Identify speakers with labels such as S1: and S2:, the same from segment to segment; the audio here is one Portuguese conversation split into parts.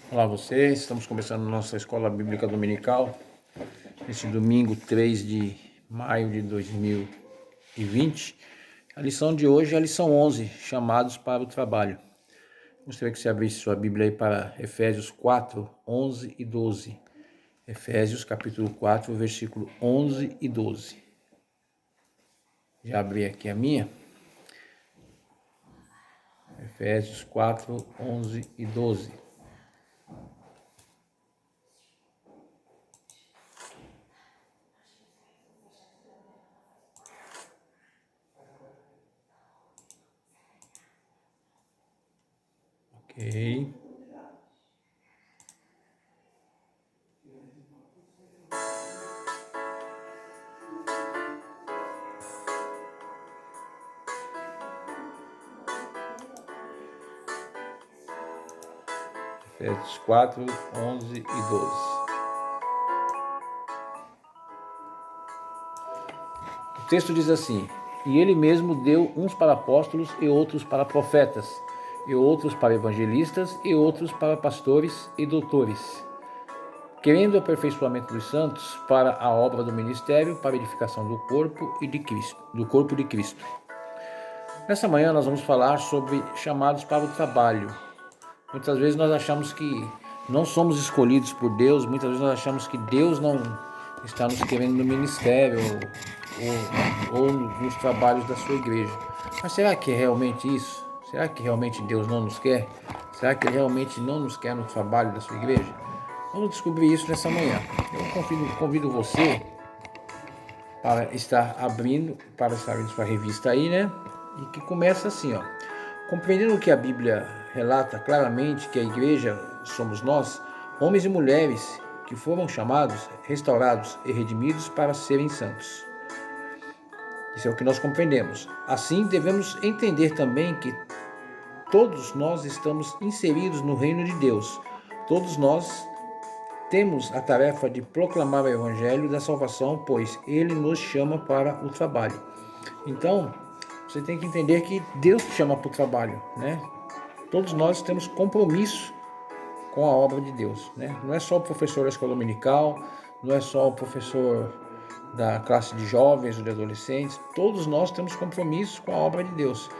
S1: Olá vocês, estamos começando nossa escola bíblica dominical neste domingo 3 de maio de 2020. A lição de hoje é a lição 11, chamados para o trabalho. Gostaria que você abrisse sua Bíblia aí para Efésios 4, 11 e 12. Efésios capítulo 4, versículo 11 e 12. Já abri aqui a minha. Efésios 4, 11 e 12. Ok. Efésios 4, 11 e 12. O texto diz assim: E ele mesmo deu uns para apóstolos, e outros para profetas, e outros para evangelistas, e outros para pastores e doutores, querendo o aperfeiçoamento dos santos para a obra do ministério, para a edificação do corpo de Cristo. Nessa manhã nós vamos falar sobre chamados para o trabalho. Muitas vezes nós achamos que não somos escolhidos por Deus, muitas vezes nós achamos que Deus não está nos querendo no ministério ou nos trabalhos da sua igreja. Mas será que é realmente isso? Será que realmente Deus não nos quer? Será que Ele realmente não nos quer no trabalho da sua igreja? Vamos descobrir isso nessa manhã. Eu convido você para estar abrindo sua revista aí, né? E que começa assim, ó. Compreendendo que a Bíblia relata claramente que a igreja somos nós, homens e mulheres que foram chamados, restaurados e redimidos para serem santos. Isso é o que nós compreendemos. Assim, devemos entender também que todos nós estamos inseridos no reino de Deus. Todos nós temos a tarefa de proclamar o evangelho da salvação, pois ele nos chama para o trabalho. Então, você tem que entender que Deus te chama para o trabalho, né? Todos nós temos compromisso com a obra de Deus, né? Não é só o professor da escola dominical, não é só o professor da classe de jovens ou de adolescentes, todos nós temos compromisso com a obra de Deus.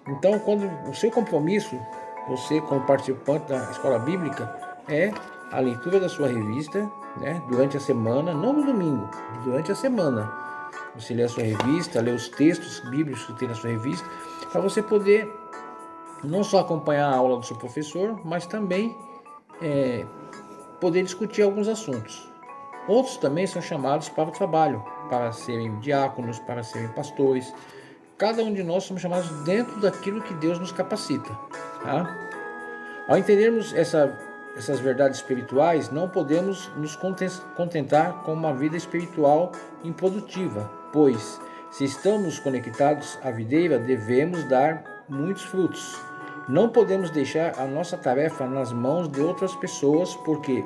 S1: Então, quando o seu compromisso, você como participante da escola bíblica, é a leitura da sua revista, né, durante a semana, não no domingo, durante a semana. Você lê a sua revista, lê os textos bíblicos que tem na sua revista, para você poder não só acompanhar a aula do seu professor, mas também poder discutir alguns assuntos. Outros também são chamados para o trabalho, para serem diáconos, para serem pastores. Cada um de nós somos chamados dentro daquilo que Deus nos capacita. Tá? Ao entendermos essas verdades espirituais, não podemos nos contentar com uma vida espiritual improdutiva, pois, se estamos conectados à videira, devemos dar muitos frutos. Não podemos deixar a nossa tarefa nas mãos de outras pessoas, porque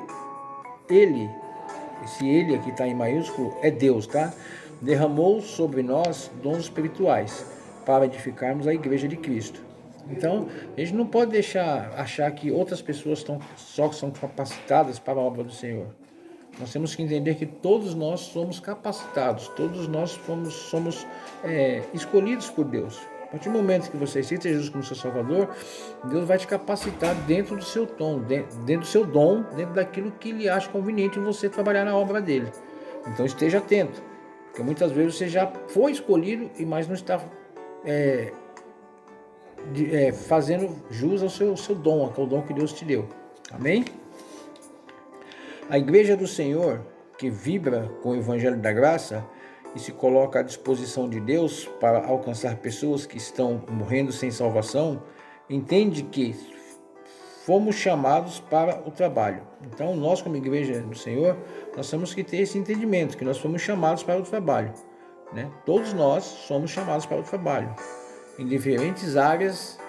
S1: esse Ele aqui está em maiúsculo, é Deus, tá? Derramou sobre nós dons espirituais para edificarmos a igreja de Cristo. Então, a gente não pode achar que outras pessoas são capacitadas para a obra do Senhor. Nós temos que entender que todos nós somos capacitados, todos nós somos escolhidos por Deus. A partir do momento que você aceita Jesus como seu Salvador, Deus vai te capacitar dentro do seu tom, dentro do seu dom, dentro daquilo que Ele acha conveniente em você trabalhar na obra dele. Então esteja atento, porque muitas vezes você já foi escolhido, mas não está fazendo jus ao seu dom, ao dom que Deus te deu. Amém? A igreja do Senhor, que vibra com o evangelho da graça e se coloca à disposição de Deus para alcançar pessoas que estão morrendo sem salvação, entende que fomos chamados para o trabalho. Então, nós como igreja do Senhor, nós temos que ter esse entendimento, que nós fomos chamados para o trabalho, né? Todos nós somos chamados para o trabalho, em diferentes áreas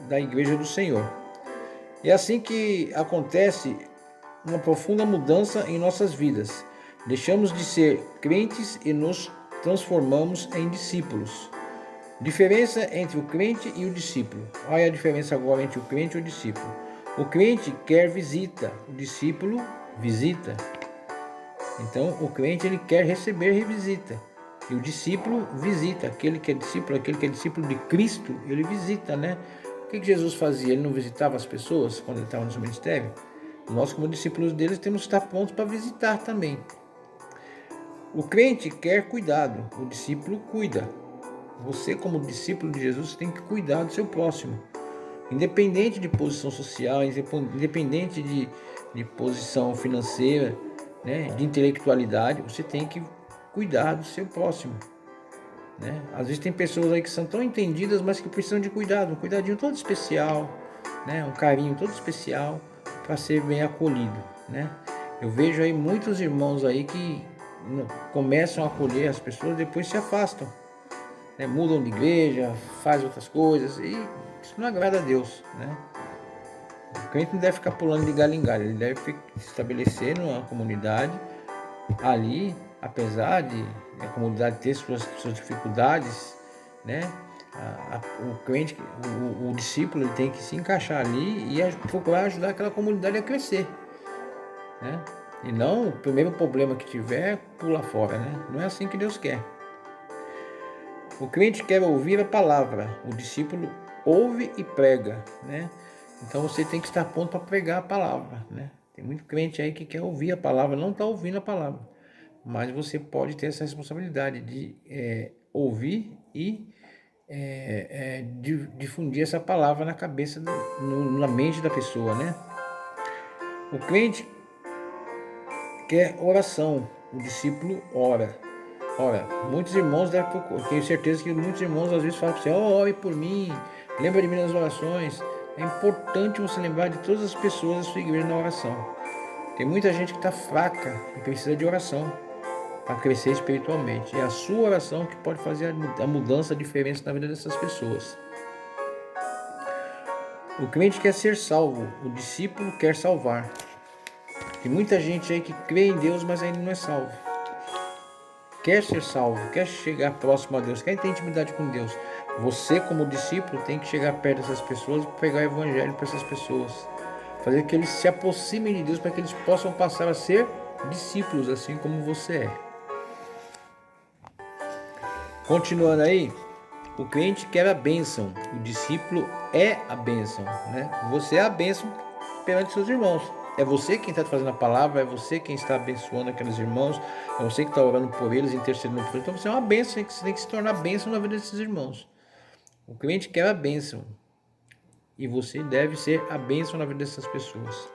S1: da igreja do Senhor. É assim que acontece uma profunda mudança em nossas vidas. Deixamos de ser crentes e nos transformamos em discípulos. Diferença entre o crente e o discípulo. Olha a diferença agora entre o crente e o discípulo. O crente quer visita, o discípulo visita. Então, o crente ele quer receber visita. E o discípulo visita. Aquele que é discípulo de Cristo, ele visita, né? O que Jesus fazia? Ele não visitava as pessoas quando ele estava no seu ministério? Nós, como discípulos deles, temos que estar prontos para visitar também. O crente quer cuidado, o discípulo cuida. Você, como discípulo de Jesus, tem que cuidar do seu próximo. Independente de posição social, independente de posição financeira, né, de intelectualidade, você tem que cuidar do seu próximo. Né? Às vezes tem pessoas aí que são tão entendidas, mas que precisam de cuidado, um cuidadinho todo especial, né, um carinho todo especial para ser bem acolhido. Né? Eu vejo aí muitos irmãos aí que começam a acolher as pessoas, depois se afastam, né? Mudam de igreja, fazem outras coisas, e isso não agrada a Deus. Né? O crente não deve ficar pulando de galho em galho, ele deve se estabelecer numa comunidade ali, apesar de a comunidade ter suas dificuldades, né? O crente, o discípulo, ele tem que se encaixar ali e procurar ajudar aquela comunidade a crescer, né? E não o primeiro problema que tiver, pula fora, né? Não é assim que Deus quer. O crente quer ouvir a palavra, o discípulo ouve e prega, né? Então você tem que estar pronto para pregar a palavra, né? Tem muito crente aí que quer ouvir a palavra, não está ouvindo a palavra. Mas você pode ter essa responsabilidade de ouvir e difundir essa palavra na cabeça, na mente da pessoa, né? O crente quer oração, o discípulo ora. Ora, muitos irmãos devem procurar, tenho certeza que muitos irmãos às vezes falam para você: ore por mim, lembra de mim nas orações. É importante você lembrar de todas as pessoas da sua igreja na oração. Tem muita gente que está fraca e precisa de oração para crescer espiritualmente. É a sua oração que pode fazer a mudança, a diferença na vida dessas pessoas. O crente quer ser salvo, o discípulo quer salvar. Tem muita gente aí que crê em Deus, mas ainda não é salvo. Quer ser salvo, quer chegar próximo a Deus, quer ter intimidade com Deus. Você, como discípulo, tem que chegar perto dessas pessoas e pregar o evangelho para essas pessoas. Fazer que eles se aproximem de Deus para que eles possam passar a ser discípulos, assim como você é. Continuando aí, o crente quer a bênção, o discípulo é a bênção, né? Você é a bênção perante seus irmãos. É você quem está fazendo a palavra, é você quem está abençoando aqueles irmãos, é você que está orando por eles, intercedendo por eles. Então você é uma bênção, você tem que se tornar bênção na vida desses irmãos. O crente quer a bênção e você deve ser a bênção na vida dessas pessoas.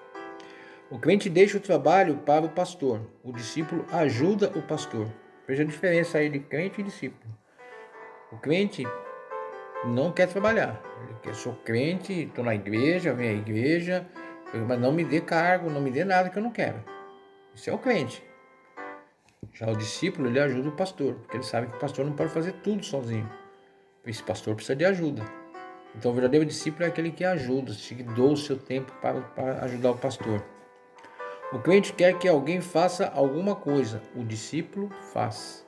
S1: O crente deixa o trabalho para o pastor, o discípulo ajuda o pastor. Veja a diferença aí de crente e discípulo. O crente não quer trabalhar. Ele quer: sou crente, estou na igreja, venho à igreja, mas não me dê cargo, não me dê nada que eu não quero. Isso é o crente. Já o discípulo, ele ajuda o pastor, porque ele sabe que o pastor não pode fazer tudo sozinho. Esse pastor precisa de ajuda. Então o verdadeiro discípulo é aquele que ajuda, que doa o seu tempo para ajudar o pastor. O crente quer que alguém faça alguma coisa, o discípulo faz.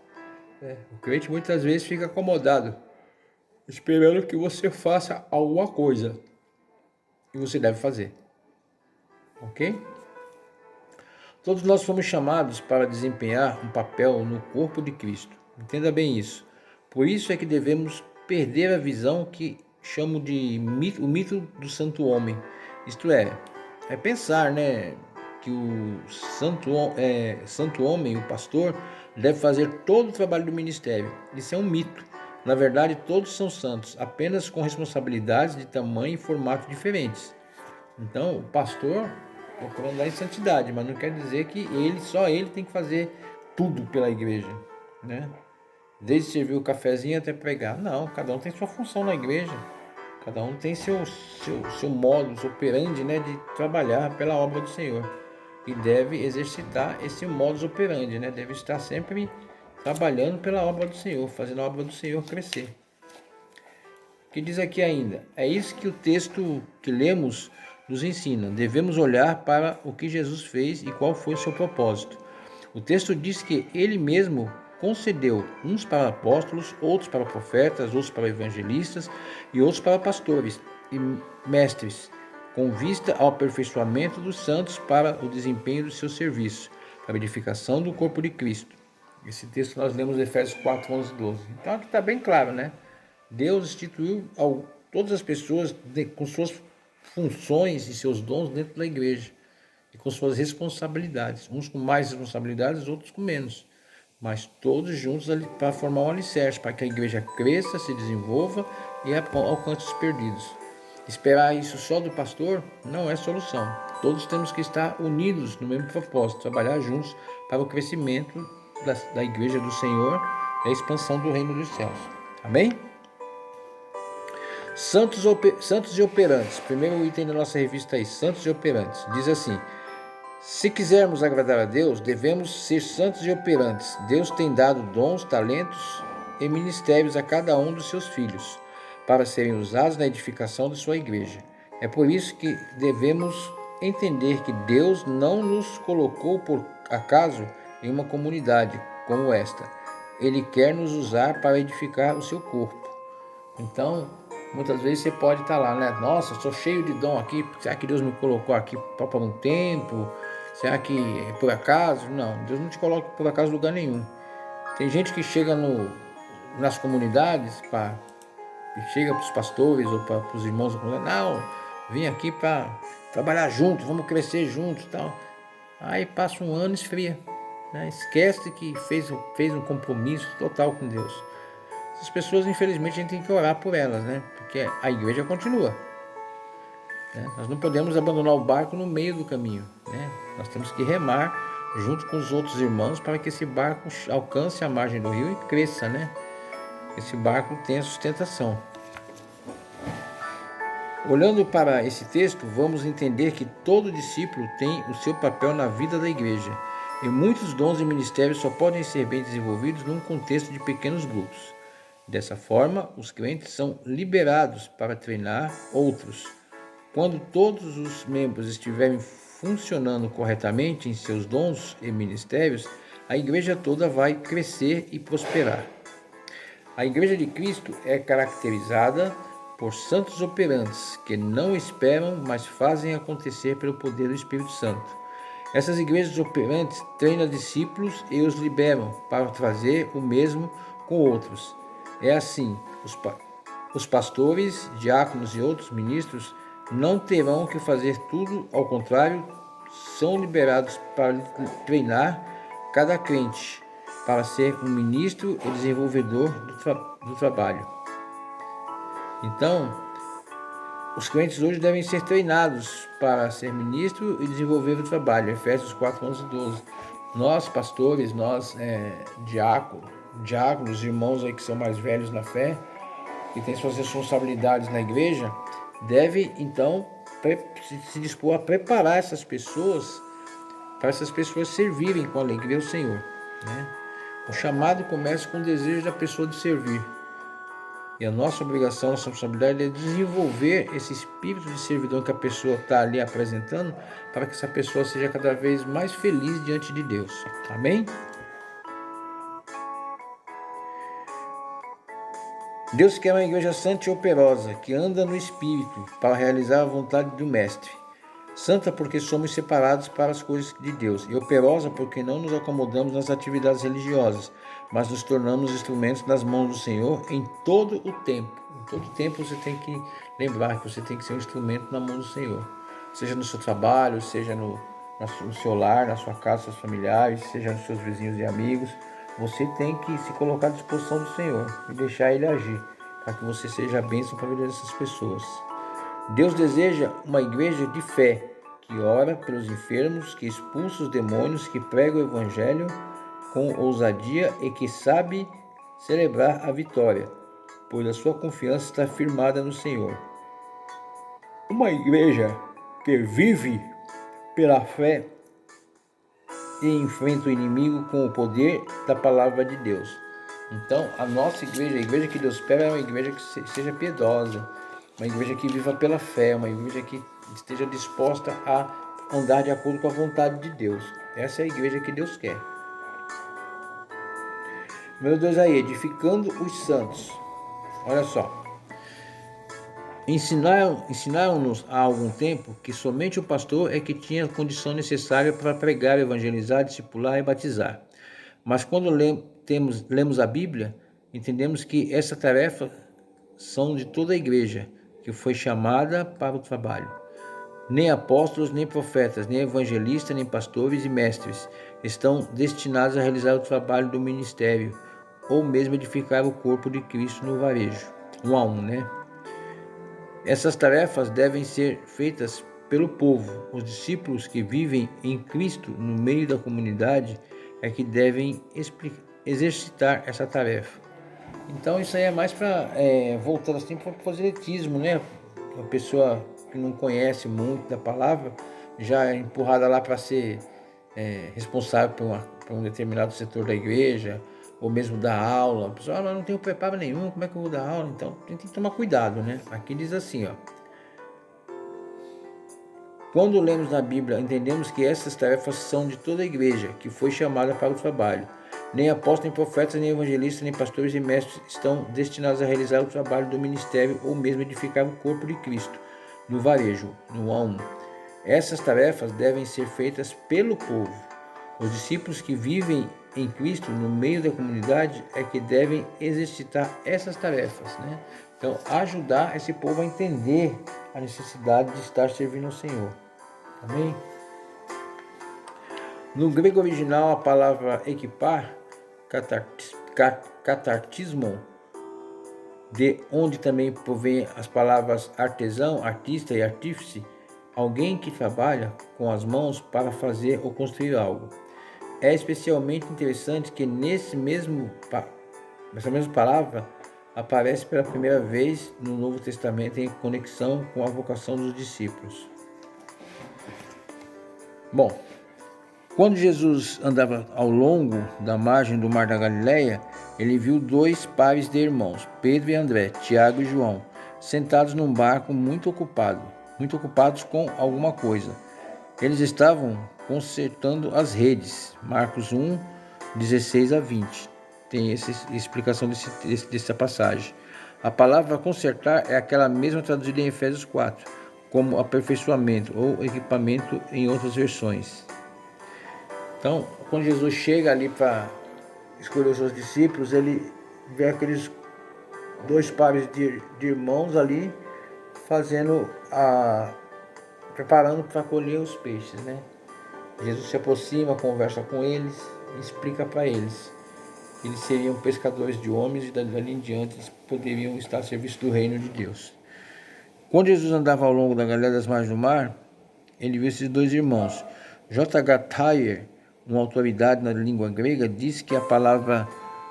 S1: O crente muitas vezes fica acomodado, esperando que você faça alguma coisa. E você deve fazer. Ok? Todos nós fomos chamados para desempenhar um papel no corpo de Cristo. Entenda bem isso. Por isso é que devemos perder a visão que chamo de o mito do santo homem. Isto é pensar, né, que o santo homem, o pastor, deve fazer todo o trabalho do ministério. Isso é um mito. Na verdade, todos são santos, apenas com responsabilidades de tamanho e formato diferentes. Então, o pastor procura andar em santidade, mas não quer dizer que só ele tem que fazer tudo pela igreja, né? Desde servir o cafezinho até pregar. Não, cada um tem sua função na igreja. Cada um tem seu modus operandi, né, de trabalhar pela obra do Senhor. E deve exercitar esse modus operandi, né? Deve estar sempre trabalhando pela obra do Senhor, fazendo a obra do Senhor crescer. O que diz aqui ainda? É isso que o texto que lemos nos ensina. Devemos olhar para o que Jesus fez e qual foi o seu propósito. O texto diz que ele mesmo concedeu uns para apóstolos, outros para profetas, outros para evangelistas e outros para pastores e mestres, com vista ao aperfeiçoamento dos santos para o desempenho do seu serviço, para a edificação do corpo de Cristo. Esse texto nós lemos em Efésios 4, 11 e 12. Então aqui está bem claro, né? Deus instituiu todas as pessoas com suas funções e seus dons dentro da igreja e com suas responsabilidades, uns com mais responsabilidades, outros com menos, mas todos juntos ali para formar um alicerce, para que a igreja cresça, se desenvolva e alcance os perdidos. Esperar isso só do pastor não é solução. Todos temos que estar unidos no mesmo propósito, trabalhar juntos para o crescimento da igreja do Senhor e a expansão do reino dos céus. Amém? Santos e operantes. Primeiro item da nossa revista aí, Santos e operantes. Diz assim: se quisermos agradar a Deus, devemos ser santos e operantes. Deus tem dado dons, talentos e ministérios a cada um dos seus filhos, para serem usados na edificação de sua igreja. É por isso que devemos entender que Deus não nos colocou por acaso em uma comunidade como esta. Ele quer nos usar para edificar o seu corpo. Então, muitas vezes você pode estar lá, né? Nossa, eu sou cheio de dom aqui. Será que Deus me colocou aqui por um tempo? Será que é por acaso? Não, Deus não te coloca por acaso em lugar nenhum. Tem gente que chega nas comunidades, chega para os pastores ou para os irmãos da comunidade, não, vim aqui para trabalhar junto, vamos crescer juntos e tal. Aí passa um ano e esfria, né? Esquece que fez um compromisso total com Deus. Essas pessoas, infelizmente, a gente tem que orar por elas, né? Porque a igreja continua. Né? Nós não podemos abandonar o barco no meio do caminho, né? Nós temos que remar junto com os outros irmãos para que esse barco alcance a margem do rio e cresça, né? Esse barco tenha sustentação. Olhando para esse texto, vamos entender que todo discípulo tem o seu papel na vida da igreja. E muitos dons e ministérios só podem ser bem desenvolvidos num contexto de pequenos grupos. Dessa forma, os crentes são liberados para treinar outros. Quando todos os membros estiverem funcionando corretamente em seus dons e ministérios, a igreja toda vai crescer e prosperar. A Igreja de Cristo é caracterizada por santos operantes que não esperam, mas fazem acontecer pelo poder do Espírito Santo. Essas igrejas operantes treinam discípulos e os liberam para fazer o mesmo com outros. É assim, os pastores, diáconos e outros ministros não terão que fazer tudo, ao contrário, são liberados para treinar cada crente para ser um ministro e desenvolvedor do trabalho. Então, os crentes hoje devem ser treinados para ser ministro e desenvolver o trabalho. Efésios 4, 11 e 12. Nós, pastores, nós, diáconos, irmãos aí que são mais velhos na fé, que têm suas responsabilidades na igreja, devem, então, se dispor a preparar essas pessoas, para essas pessoas servirem com alegria ao Senhor, né? O chamado começa com o desejo da pessoa de servir. E a nossa obrigação, nossa responsabilidade é desenvolver esse espírito de servidão que a pessoa está ali apresentando, para que essa pessoa seja cada vez mais feliz diante de Deus. Amém? Deus quer uma igreja santa e operosa, que anda no Espírito, para realizar a vontade do Mestre. Santa porque somos separados para as coisas de Deus, e operosa porque não nos acomodamos nas atividades religiosas, mas nos tornamos instrumentos nas mãos do Senhor em todo o tempo. Em todo o tempo você tem que lembrar que você tem que ser um instrumento na mão do Senhor. Seja no seu trabalho, seja no seu lar, na sua casa, seus familiares, seja nos seus vizinhos e amigos. Você tem que se colocar à disposição do Senhor e deixar Ele agir, para que você seja a bênção para a vida dessas pessoas. Deus deseja uma igreja de fé, que ora pelos enfermos, que expulsa os demônios, que prega o Evangelho com ousadia e que sabe celebrar a vitória, pois a sua confiança está firmada no Senhor. Uma igreja que vive pela fé e enfrenta o inimigo com o poder da palavra de Deus. Então, a nossa igreja, a igreja que Deus espera, é uma igreja que seja piedosa, uma igreja que viva pela fé, uma igreja que esteja disposta a andar de acordo com a vontade de Deus. Essa é a igreja que Deus quer. Meu Deus, aí, edificando os santos. Olha só. Ensinaram-nos há algum tempo que somente o pastor é que tinha a condição necessária para pregar, evangelizar, discipular e batizar. Mas quando lemos a Bíblia, entendemos que essa tarefa são de toda a igreja que foi chamada para o trabalho. Nem apóstolos, nem profetas, nem evangelistas, nem pastores e mestres estão destinados a realizar o trabalho do ministério ou mesmo edificar o corpo de Cristo no varejo, 1 a 1, né? Essas tarefas devem ser feitas pelo povo. Os discípulos que vivem em Cristo no meio da comunidade é que devem exercitar essa tarefa. Então isso aí é mais para, voltando assim, para o proselitismo, né? Uma pessoa que não conhece muito da palavra já é empurrada lá para ser responsável por um determinado setor da igreja, ou mesmo dar aula. A pessoa, não tenho preparo nenhum, como é que eu vou dar aula? Então tem que tomar cuidado, né? Aqui diz assim, ó. Quando lemos na Bíblia, entendemos que essas tarefas são de toda a igreja que foi chamada para o trabalho. Nem apóstolos, nem profetas, nem evangelistas, nem pastores e mestres estão destinados a realizar o trabalho do ministério ou mesmo edificar o corpo de Cristo, no varejo, no 1 a 1. Essas tarefas devem ser feitas pelo povo. Os discípulos que vivem em Cristo no meio da comunidade é que devem exercitar essas tarefas, né? Então, ajudar esse povo a entender a necessidade de estar servindo ao Senhor. Amém? No grego original, a palavra equipar, catartismo, de onde também provém as palavras artesão, artista e artífice, alguém que trabalha com as mãos para fazer ou construir algo. É especialmente interessante que essa mesma palavra aparece pela primeira vez no Novo Testamento em conexão com a vocação dos discípulos. Bom, quando Jesus andava ao longo da margem do Mar da Galileia, ele viu 2 pares de irmãos, Pedro e André, Tiago e João, sentados num barco muito ocupados com alguma coisa. Eles estavam consertando as redes. Marcos 1, 16 a 20. Tem essa explicação dessa passagem. A palavra consertar é aquela mesma traduzida em Efésios 4, como aperfeiçoamento ou equipamento em outras versões. Então, quando Jesus chega ali para escolher os seus discípulos, ele vê aqueles 2 pares de irmãos ali preparando para colher os peixes, né? Jesus se aproxima, conversa com eles e explica para eles que eles seriam pescadores de homens e dali em diante eles poderiam estar a serviço do reino de Deus. Quando Jesus andava ao longo da galera das margens do mar, ele viu esses 2 irmãos. J.H. Thayer, uma autoridade na língua grega, diz que a palavra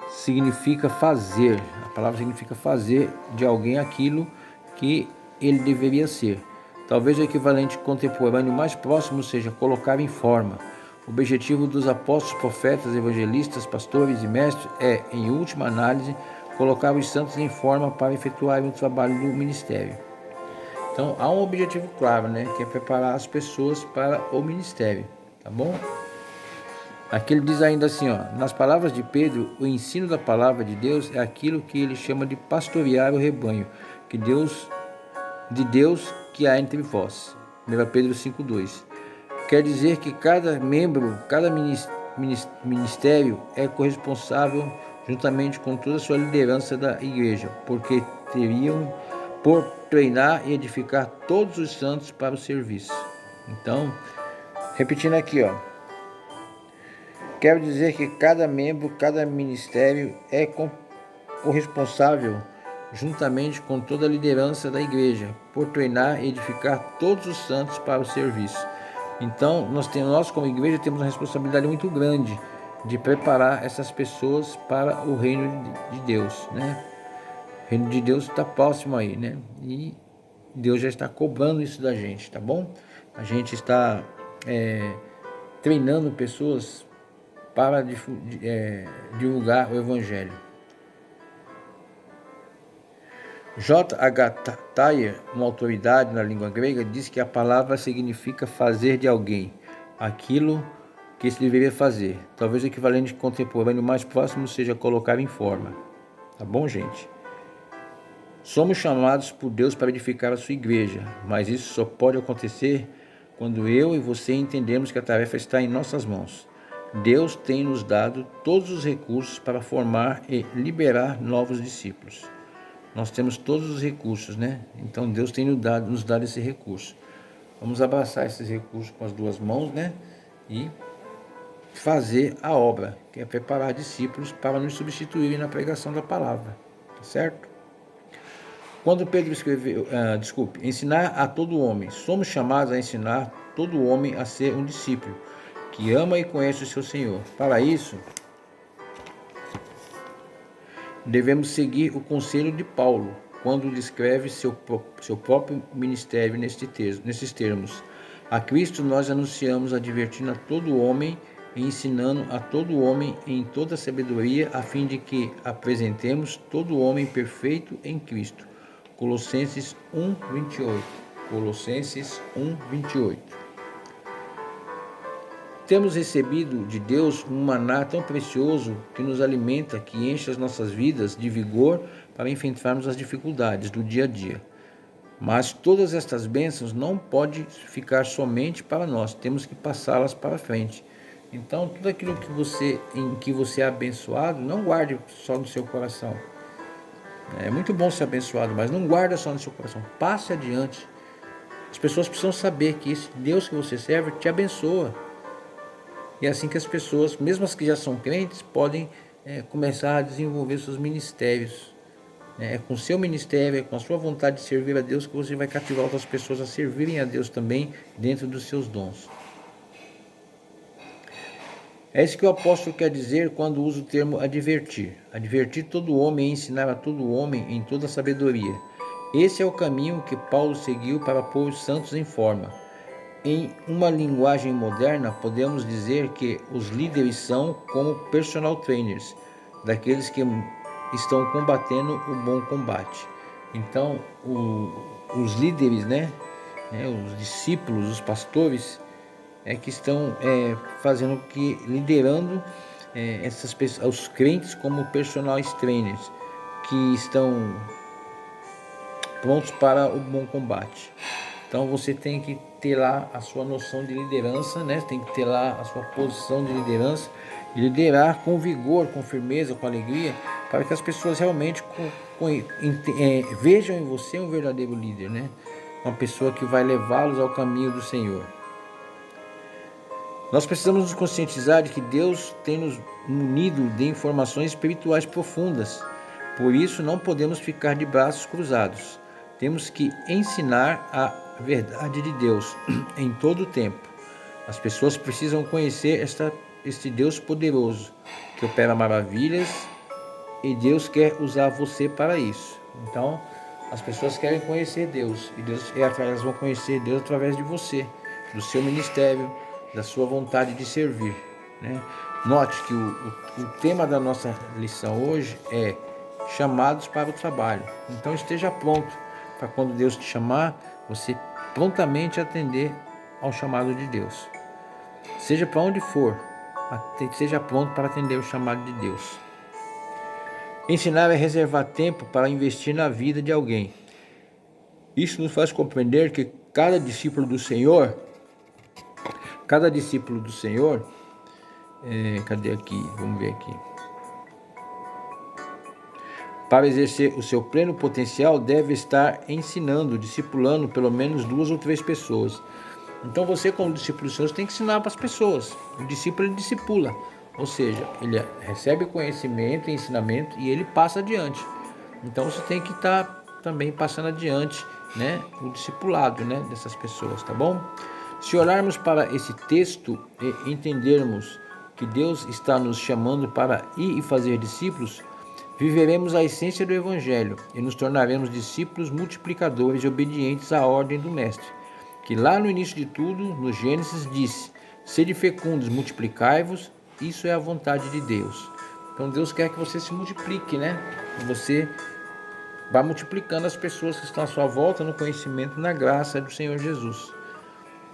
S1: significa fazer. A palavra significa fazer de alguém aquilo que ele deveria ser. Talvez o equivalente contemporâneo mais próximo seja colocar em forma. O objetivo dos apóstolos, profetas, evangelistas, pastores e mestres é, em última análise, colocar os santos em forma para efetuarem o trabalho do ministério. Então, há um objetivo claro, né? Que é preparar as pessoas para o ministério, tá bom? Aqui ele diz ainda assim, ó, nas palavras de Pedro, o ensino da palavra de Deus é aquilo que ele chama de pastorear o rebanho, de Deus que há entre vós. 1 Pedro 5,2. Quer dizer que cada membro, cada ministério é corresponsável juntamente com toda a sua liderança da igreja, porque teriam por treinar e edificar todos os santos para o serviço. Então, repetindo aqui, ó. Quero dizer que cada membro, cada ministério é corresponsável juntamente com toda a liderança da igreja, por treinar e edificar todos os santos para o serviço. Então, nós como igreja temos uma responsabilidade muito grande de preparar essas pessoas para o reino de Deus, né? O reino de Deus está próximo aí, né? E Deus já está cobrando isso da gente, tá bom? A gente está treinando pessoas para divulgar o Evangelho. J.H. Thayer, uma autoridade na língua grega, diz que a palavra significa fazer de alguém aquilo que se deveria fazer. Talvez o equivalente contemporâneo mais próximo seja colocar em forma. Tá bom, gente? Somos chamados por Deus para edificar a sua igreja, mas isso só pode acontecer quando eu e você entendemos que a tarefa está em nossas mãos. Deus tem nos dado todos os recursos para formar e liberar novos discípulos. Nós temos todos os recursos, né? Então Deus tem nos dado esse recurso. Vamos abraçar esses recursos com as duas mãos, né? E fazer a obra, que é preparar discípulos para nos substituírem na pregação da palavra, tá certo? Quando Pedro escreveu, ensinar a todo homem, somos chamados a ensinar todo homem a ser um discípulo, que ama e conhece o seu Senhor. Para isso, devemos seguir o conselho de Paulo, quando descreve seu próprio ministério nesses termos. A Cristo nós anunciamos, advertindo a todo homem e ensinando a todo homem em toda sabedoria, a fim de que apresentemos todo homem perfeito em Cristo. Colossenses 1:28. Colossenses 1:28. Temos recebido de Deus um maná tão precioso que nos alimenta, que enche as nossas vidas de vigor para enfrentarmos as dificuldades do dia a dia. Mas todas estas bênçãos não podem ficar somente para nós, temos que passá-las para frente. Então, tudo aquilo em que você é abençoado, não guarde só no seu coração. É muito bom ser abençoado, mas não guarda só no seu coração, passe adiante. As pessoas precisam saber que esse Deus que você serve te abençoa. E é assim que as pessoas, mesmo as que já são crentes, podem começar a desenvolver seus ministérios. É com o seu ministério, é com a sua vontade de servir a Deus que você vai cativar outras pessoas a servirem a Deus também dentro dos seus dons. É isso que o apóstolo quer dizer quando usa o termo advertir. Advertir todo homem e ensinar a todo homem em toda sabedoria. Esse é o caminho que Paulo seguiu para pôr os santos em forma. Em uma linguagem moderna, podemos dizer que os líderes são como personal trainers, daqueles que estão combatendo o bom combate. Então, os líderes, os discípulos, os pastores, que estão fazendo que liderando essas pessoas, os crentes como personal trainers, que estão prontos para o bom combate. Então você tem que ter lá a sua noção de liderança, né? Tem que ter lá a sua posição de liderança e liderar com vigor, com firmeza, com alegria, para que as pessoas realmente vejam em você um verdadeiro líder, né? Uma pessoa que vai levá-los ao caminho do Senhor. Nós precisamos nos conscientizar de que Deus tem nos munido de informações espirituais profundas. Por isso, não podemos ficar de braços cruzados. Temos que ensinar a verdade de Deus em todo o tempo. As pessoas precisam conhecer este Deus poderoso, que opera maravilhas, e Deus quer usar você para isso. Então, as pessoas querem conhecer Deus, e elas vão conhecer Deus através de você, do seu ministério, da sua vontade de servir, né? Note que o tema da nossa lição hoje é chamados para o trabalho. Então esteja pronto para quando Deus te chamar, você prontamente atender ao chamado de Deus. Seja para onde for, seja pronto para atender o chamado de Deus. Ensinar é reservar tempo para investir na vida de alguém. Isso nos faz compreender que cada discípulo do Senhor, cadê aqui? Vamos ver aqui. Para exercer o seu pleno potencial, deve estar ensinando, discipulando pelo menos 2 ou 3 pessoas. Então você, como discípulo do Senhor, tem que ensinar para as pessoas. O discípulo, ele discipula, ou seja, ele recebe conhecimento e ensinamento e ele passa adiante. Então você tem que estar também passando adiante, né, o discipulado, né, dessas pessoas, tá bom? Se olharmos para esse texto e entendermos que Deus está nos chamando para ir e fazer discípulos, viveremos a essência do Evangelho e nos tornaremos discípulos multiplicadores e obedientes à ordem do Mestre, que lá no início de tudo, no Gênesis, disse: sede fecundos, multiplicai-vos, isso é a vontade de Deus. Então Deus quer que você se multiplique, né? Que você vá multiplicando as pessoas que estão à sua volta no conhecimento e na graça do Senhor Jesus,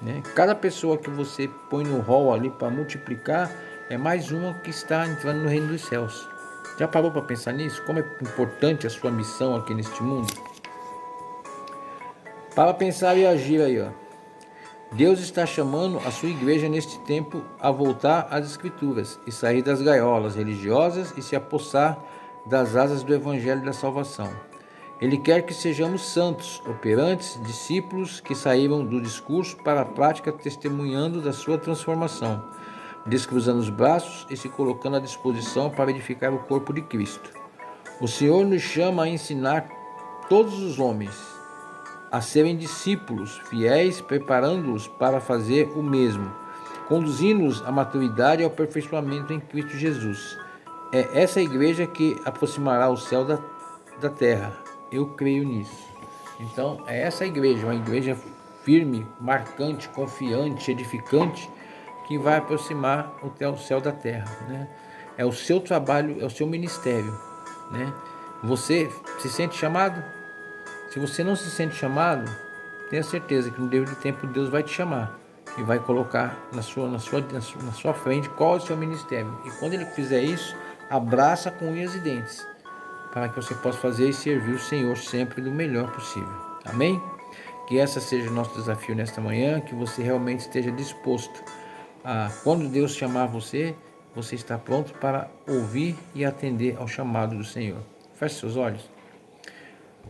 S1: né? Cada pessoa que você põe no rol ali para multiplicar é mais uma que está entrando no reino dos céus. Já parou para pensar nisso? Como é importante a sua missão aqui neste mundo? Para pensar e agir aí, ó. Deus está chamando a sua igreja neste tempo a voltar às Escrituras e sair das gaiolas religiosas e se apossar das asas do Evangelho da Salvação. Ele quer que sejamos santos, operantes, discípulos que saíram do discurso para a prática testemunhando da sua transformação, descruzando os braços e se colocando à disposição para edificar o corpo de Cristo. O Senhor nos chama a ensinar todos os homens a serem discípulos fiéis, preparando-os para fazer o mesmo, conduzindo-os à maturidade e ao aperfeiçoamento em Cristo Jesus. É essa igreja que aproximará o céu da terra. Eu creio nisso. Então, é essa igreja, uma igreja firme, marcante, confiante, edificante, que vai aproximar o céu da terra, né? É o seu trabalho, é o seu ministério, né? Você se sente chamado? Se você não se sente chamado, tenha certeza que no devido tempo Deus vai te chamar e vai colocar na sua frente qual é o seu ministério. E quando Ele fizer isso, abraça com unhas e dentes, para que você possa fazer e servir o Senhor sempre do melhor possível. Amém? Que essa seja o nosso desafio nesta manhã, que você realmente esteja disposto a, quando Deus chamar você, você está pronto para ouvir e atender ao chamado do Senhor. Feche seus olhos.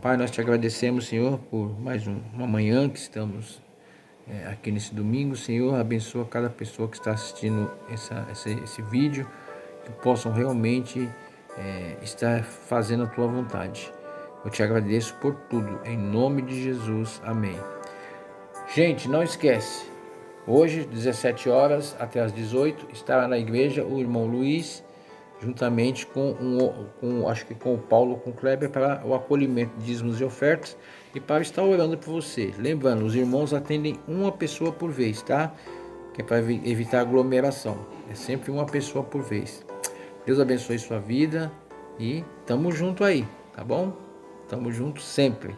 S1: Pai, nós te agradecemos, Senhor, por mais uma manhã que estamos aqui nesse domingo. Senhor, abençoa cada pessoa que está assistindo esse vídeo, que possam realmente estar fazendo a tua vontade. Eu te agradeço por tudo, em nome de Jesus, amém. Gente, não esquece, hoje, 17 horas até as 18, estará na igreja o irmão Luiz, juntamente acho que com o Paulo, com o Kleber, para o acolhimento de dízimos e ofertas e para estar orando por você. Lembrando, os irmãos atendem uma pessoa por vez, tá? Que é para evitar aglomeração. É sempre uma pessoa por vez. Deus abençoe sua vida e tamo junto aí, tá bom? Tamo junto sempre.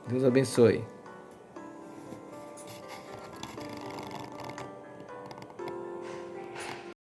S1: Deus abençoe.